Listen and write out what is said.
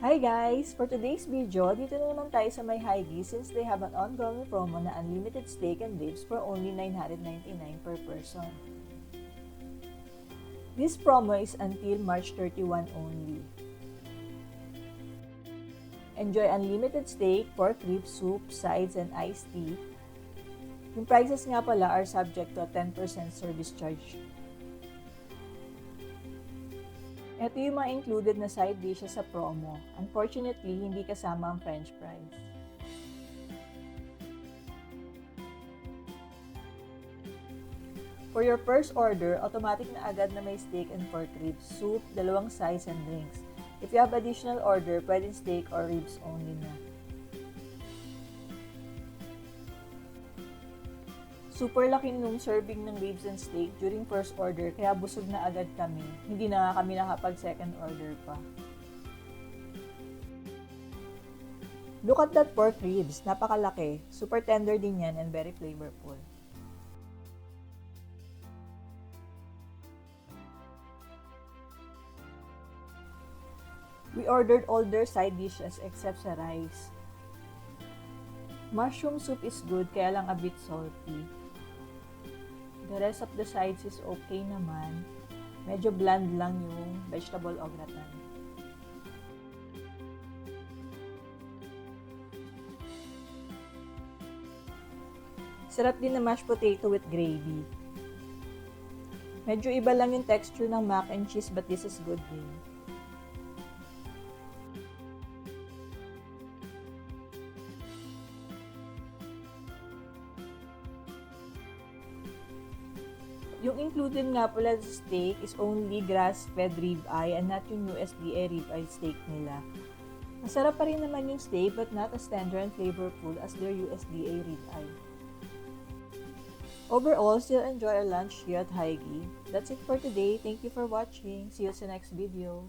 Hi guys! For today's video, dito na naman tayo sa may Hygge since they have an ongoing promo na unlimited steak and ribs for only $999 per person. This promo is until March 31 only. Enjoy unlimited steak, pork ribs, soup, sides, and iced tea. Yung prices nga pala are subject to a 10% service charge. Ito yung mga included na side dishes sa promo. Unfortunately, hindi kasama ang french fries. For your first order, automatic na agad na may steak and pork ribs, soup, dalawang sides, and drinks. If you have additional order, pwedeng steak or ribs only na. Super laki nung serving ng ribs and steak during first order kaya busog na agad kami. Hindi na nga kami nakapag second order pa. Look at that pork ribs. Napakalaki. Super tender din yan and very flavorful. We ordered all their side dishes except sa rice. Mushroom soup is good kaya lang a bit salty. The rest of the sides is okay naman. Medyo bland lang yung vegetable au gratin. Sarap din na mashed potato with gravy. Medyo iba lang yung texture ng mac and cheese but this is good din. Yung included nga pala sa steak is only grass-fed ribeye and not yung USDA ribeye steak nila. Masarap pa rin naman yung steak but not as tender and flavorful as their USDA ribeye. Overall, still enjoy our lunch here at Hygge. That's it for today. Thank you for watching. See you sa next video.